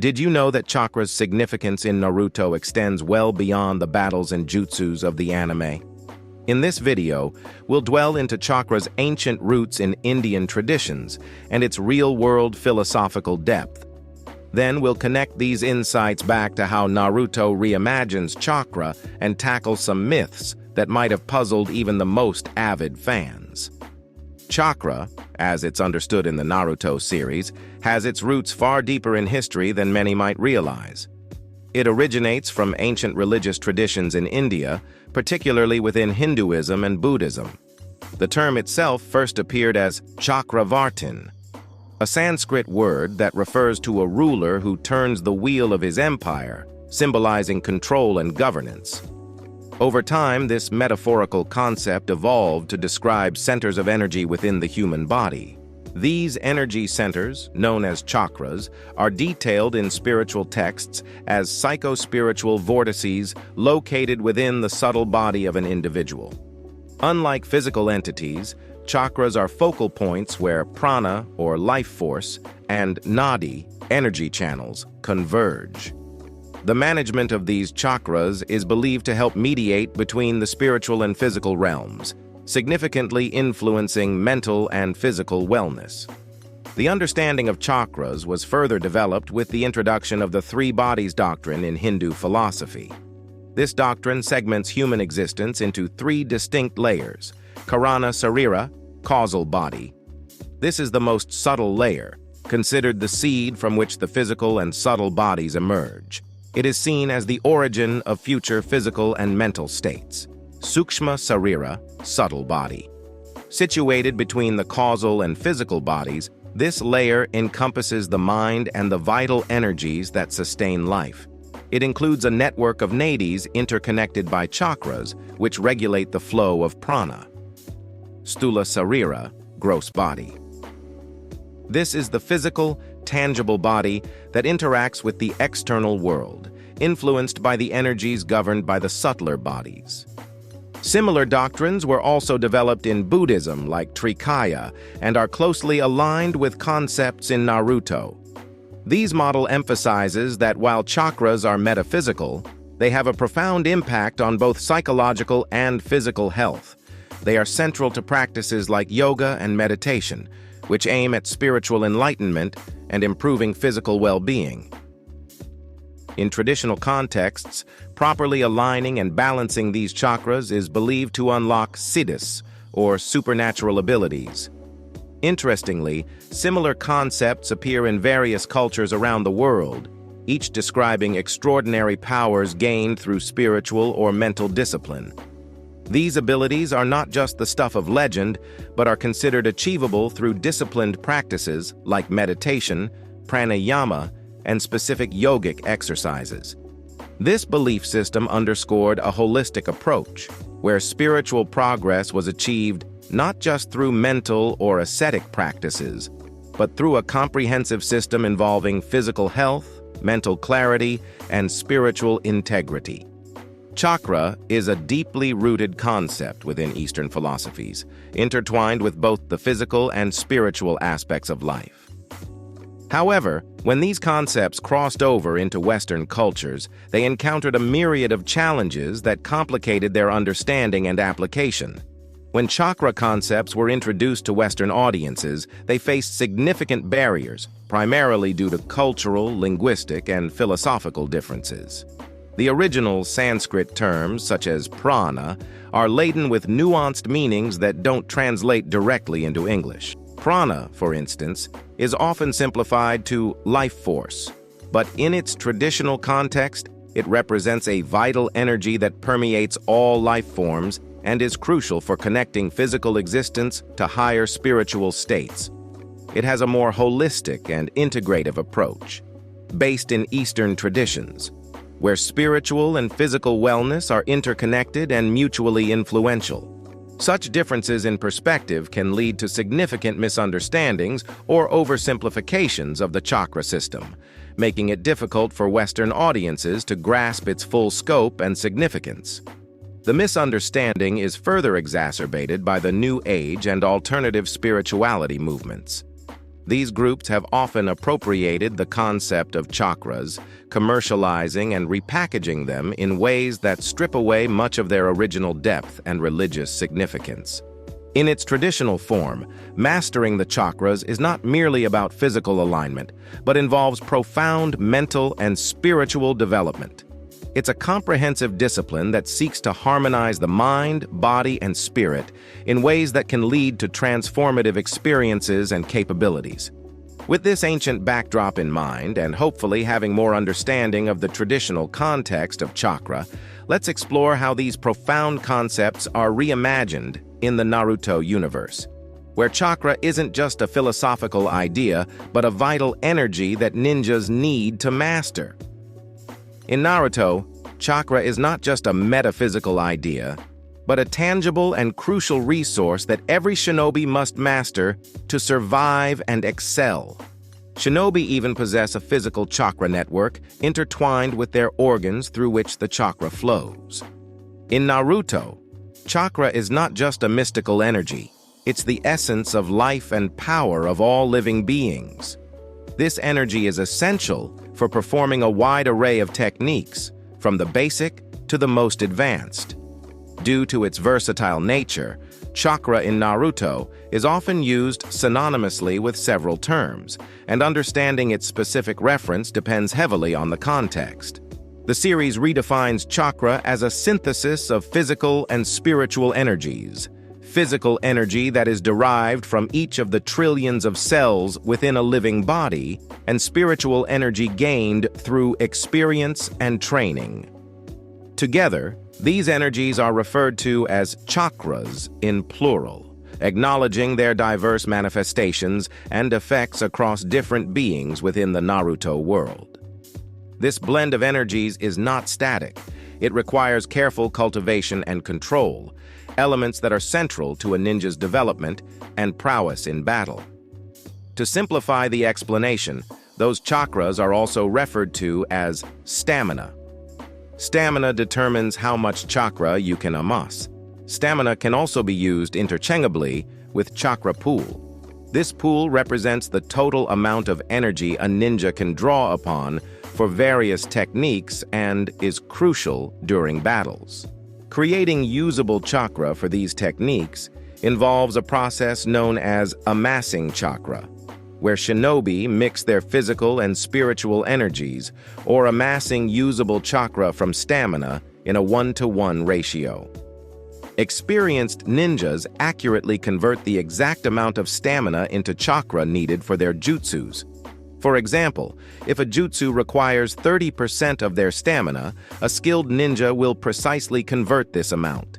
Did you know that chakra's significance in Naruto extends well beyond the battles and jutsus of the anime? In this video, we'll dwell into chakra's ancient roots in Indian traditions and its real-world philosophical depth. Then we'll connect these insights back to how Naruto reimagines chakra and tackles some myths that might have puzzled even the most avid fans. Chakra, as it's understood in the Naruto series, has its roots far deeper in history than many might realize. It originates from ancient religious traditions in India, particularly within Hinduism and Buddhism. The term itself first appeared as Chakravartin, a Sanskrit word that refers to a ruler who turns the wheel of his empire, symbolizing control and governance. Over time, this metaphorical concept evolved to describe centers of energy within the human body. These energy centers, known as chakras, are detailed in spiritual texts as psycho-spiritual vortices located within the subtle body of an individual. Unlike physical entities, chakras are focal points where prana, or life force, and nadi, energy channels, converge. The management of these chakras is believed to help mediate between the spiritual and physical realms, significantly influencing mental and physical wellness. The understanding of chakras was further developed with the introduction of the three bodies doctrine in Hindu philosophy. This doctrine segments human existence into three distinct layers: Karana Sarira, causal body. This is the most subtle layer, considered the seed from which the physical and subtle bodies emerge. It is seen as the origin of future physical and mental states. Sukshma Sarira, subtle body. Situated between the causal and physical bodies, this layer encompasses the mind and the vital energies that sustain life. It includes a network of nadis interconnected by chakras, which regulate the flow of prana. Sthula Sarira, gross body. This is the physical, tangible body that interacts with the external world, influenced by the energies governed by the subtler bodies. Similar doctrines were also developed in Buddhism, like Trikaya, and are closely aligned with concepts in Naruto. These model emphasizes that while chakras are metaphysical, they have a profound impact on both psychological and physical health. They are central to practices like yoga and meditation, which aim at spiritual enlightenment and improving physical well-being. In traditional contexts, properly aligning and balancing these chakras is believed to unlock siddhis, or supernatural abilities. Interestingly, similar concepts appear in various cultures around the world, each describing extraordinary powers gained through spiritual or mental discipline. These abilities are not just the stuff of legend, but are considered achievable through disciplined practices like meditation, pranayama, and specific yogic exercises. This belief system underscored a holistic approach, where spiritual progress was achieved not just through mental or ascetic practices, but through a comprehensive system involving physical health, mental clarity, and spiritual integrity. Chakra is a deeply rooted concept within Eastern philosophies, intertwined with both the physical and spiritual aspects of life. However, when these concepts crossed over into Western cultures, they encountered a myriad of challenges that complicated their understanding and application. When chakra concepts were introduced to Western audiences, they faced significant barriers, primarily due to cultural, linguistic, and philosophical differences. The original Sanskrit terms, such as prana, are laden with nuanced meanings that don't translate directly into English. Prana, for instance, is often simplified to life force, but in its traditional context, it represents a vital energy that permeates all life forms and is crucial for connecting physical existence to higher spiritual states. It has a more holistic and integrative approach, based in Eastern traditions, where spiritual and physical wellness are interconnected and mutually influential. Such differences in perspective can lead to significant misunderstandings or oversimplifications of the chakra system, making it difficult for Western audiences to grasp its full scope and significance. The misunderstanding is further exacerbated by the New Age and alternative spirituality movements. These groups have often appropriated the concept of chakras, commercializing and repackaging them in ways that strip away much of their original depth and religious significance. In its traditional form, mastering the chakras is not merely about physical alignment, but involves profound mental and spiritual development. It's a comprehensive discipline that seeks to harmonize the mind, body, and spirit in ways that can lead to transformative experiences and capabilities. With this ancient backdrop in mind, and hopefully having more understanding of the traditional context of chakra, let's explore how these profound concepts are reimagined in the Naruto universe, where chakra isn't just a philosophical idea, but a vital energy that ninjas need to master. In Naruto, chakra is not just a metaphysical idea, but a tangible and crucial resource that every shinobi must master to survive and excel. Shinobi even possess a physical chakra network intertwined with their organs through which the chakra flows. In Naruto, chakra is not just a mystical energy, it's the essence of life and power of all living beings. This energy is essential for performing a wide array of techniques, from the basic to the most advanced. Due to its versatile nature, chakra in Naruto is often used synonymously with several terms, and understanding its specific reference depends heavily on the context. The series redefines chakra as a synthesis of physical and spiritual energies. Physical energy that is derived from each of the trillions of cells within a living body, and spiritual energy gained through experience and training. Together, these energies are referred to as chakras in plural, acknowledging their diverse manifestations and effects across different beings within the Naruto world. This blend of energies is not static. It requires careful cultivation and control, elements that are central to a ninja's development and prowess in battle. To simplify the explanation, those chakras are also referred to as stamina. Stamina determines how much chakra you can amass. Stamina can also be used interchangeably with chakra pool. This pool represents the total amount of energy a ninja can draw upon for various techniques and is crucial during battles. Creating usable chakra for these techniques involves a process known as amassing chakra, where shinobi mix their physical and spiritual energies, or amassing usable chakra from stamina in a 1-to-1 ratio. Experienced ninjas accurately convert the exact amount of stamina into chakra needed for their jutsus. For example, if a jutsu requires 30% of their stamina, a skilled ninja will precisely convert this amount.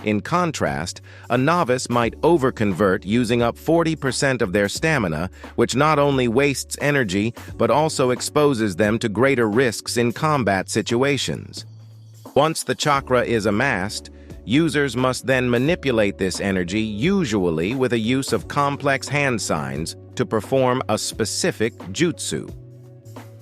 In contrast, a novice might overconvert using up 40% of their stamina, which not only wastes energy, but also exposes them to greater risks in combat situations. Once the chakra is amassed, users must then manipulate this energy, usually with a use of complex hand signs, to perform a specific jutsu.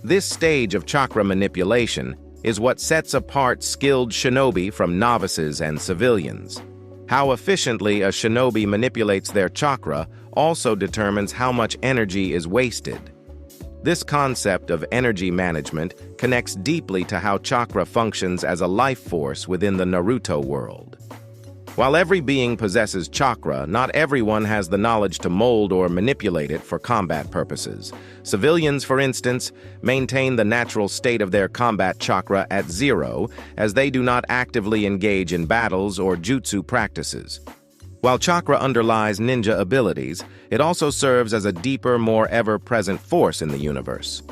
This stage of chakra manipulation is what sets apart skilled shinobi from novices and civilians. How efficiently a shinobi manipulates their chakra also determines how much energy is wasted. This concept of energy management connects deeply to how chakra functions as a life force within the Naruto world. While every being possesses chakra, not everyone has the knowledge to mold or manipulate it for combat purposes. Civilians, for instance, maintain the natural state of their combat chakra at 0, as they do not actively engage in battles or jutsu practices. While chakra underlies ninja abilities, it also serves as a deeper, more ever-present force in the universe.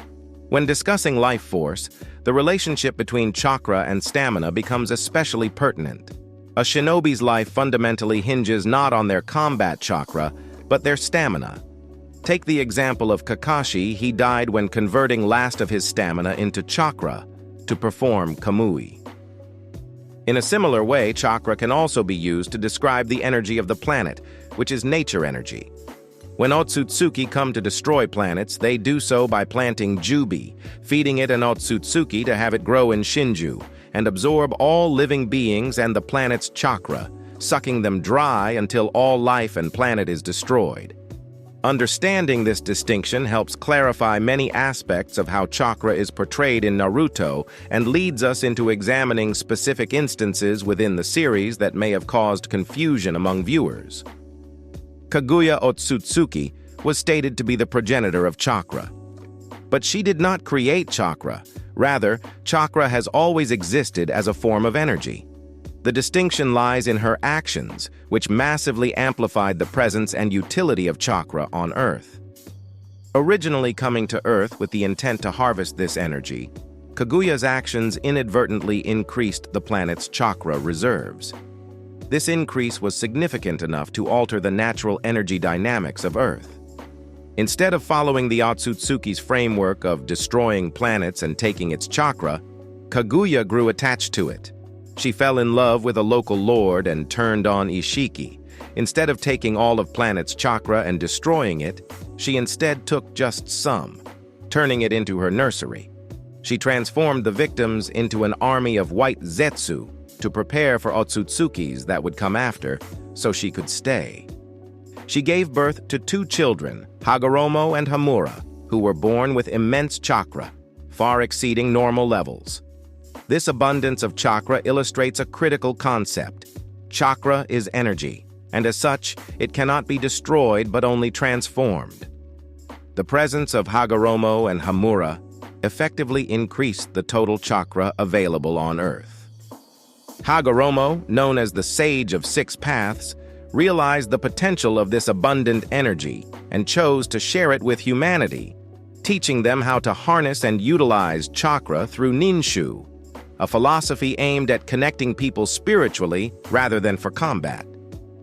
When discussing life force, the relationship between chakra and stamina becomes especially pertinent. A shinobi's life fundamentally hinges not on their combat chakra, but their stamina. Take the example of Kakashi. He died when converting last of his stamina into chakra to perform Kamui. In a similar way, chakra can also be used to describe the energy of the planet, which is nature energy. When Otsutsuki come to destroy planets, they do so by planting Jubi, feeding it an Otsutsuki to have it grow in Shinju, and absorb all living beings and the planet's chakra, sucking them dry until all life and planet is destroyed. Understanding this distinction helps clarify many aspects of how chakra is portrayed in Naruto and leads us into examining specific instances within the series that may have caused confusion among viewers. Kaguya Otsutsuki was stated to be the progenitor of chakra. But she did not create chakra. Rather, chakra has always existed as a form of energy. The distinction lies in her actions, which massively amplified the presence and utility of chakra on Earth. Originally coming to Earth with the intent to harvest this energy, Kaguya's actions inadvertently increased the planet's chakra reserves. This increase was significant enough to alter the natural energy dynamics of Earth. Instead of following the Otsutsuki's framework of destroying planets and taking its chakra, Kaguya grew attached to it. She fell in love with a local lord and turned on Ishiki. Instead of taking all of planet's chakra and destroying it, she instead took just some, turning it into her nursery. She transformed the victims into an army of white Zetsu to prepare for Otsutsukis that would come after, so she could stay. She gave birth to 2 children, Hagoromo and Hamura, who were born with immense chakra, far exceeding normal levels. This abundance of chakra illustrates a critical concept. Chakra is energy, and as such, it cannot be destroyed but only transformed. The presence of Hagoromo and Hamura effectively increased the total chakra available on Earth. Hagoromo, known as the Sage of 6 Paths, realized the potential of this abundant energy and chose to share it with humanity, teaching them how to harness and utilize chakra through ninshu, a philosophy aimed at connecting people spiritually rather than for combat.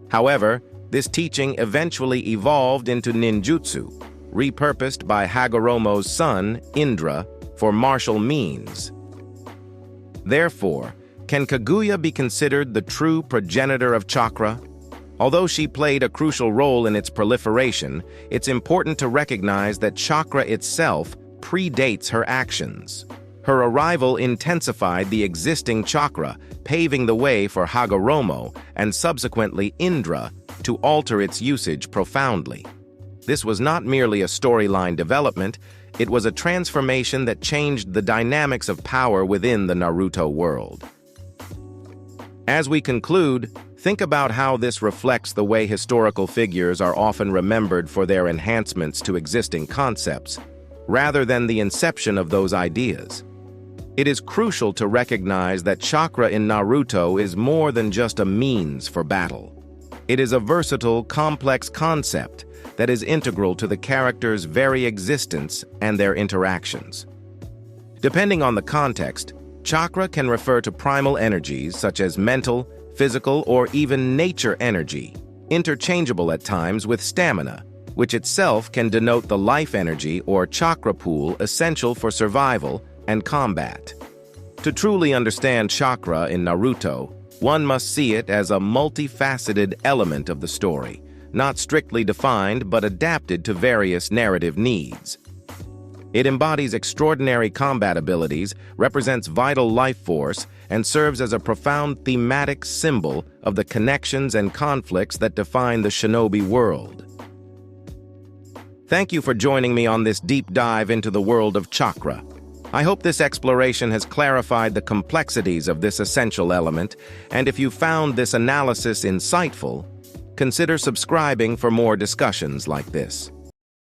However, this teaching eventually evolved into ninjutsu, repurposed by Hagoromo's son, Indra, for martial means. Therefore, can Kaguya be considered the true progenitor of chakra? Although she played a crucial role in its proliferation, it's important to recognize that chakra itself predates her actions. Her arrival intensified the existing chakra, paving the way for Hagoromo and subsequently Indra to alter its usage profoundly. This was not merely a storyline development, it was a transformation that changed the dynamics of power within the Naruto world. As we conclude, think about how this reflects the way historical figures are often remembered for their enhancements to existing concepts, rather than the inception of those ideas. It is crucial to recognize that chakra in Naruto is more than just a means for battle. It is a versatile, complex concept that is integral to the character's very existence and their interactions. Depending on the context, chakra can refer to primal energies such as mental, physical, or even nature energy, interchangeable at times with stamina, which itself can denote the life energy or chakra pool essential for survival and combat. To truly understand chakra in Naruto, one must see it as a multifaceted element of the story, not strictly defined but adapted to various narrative needs. It embodies extraordinary combat abilities, represents vital life force, and serves as a profound thematic symbol of the connections and conflicts that define the shinobi world. Thank you for joining me on this deep dive into the world of chakra. I hope this exploration has clarified the complexities of this essential element, and if you found this analysis insightful, consider subscribing for more discussions like this.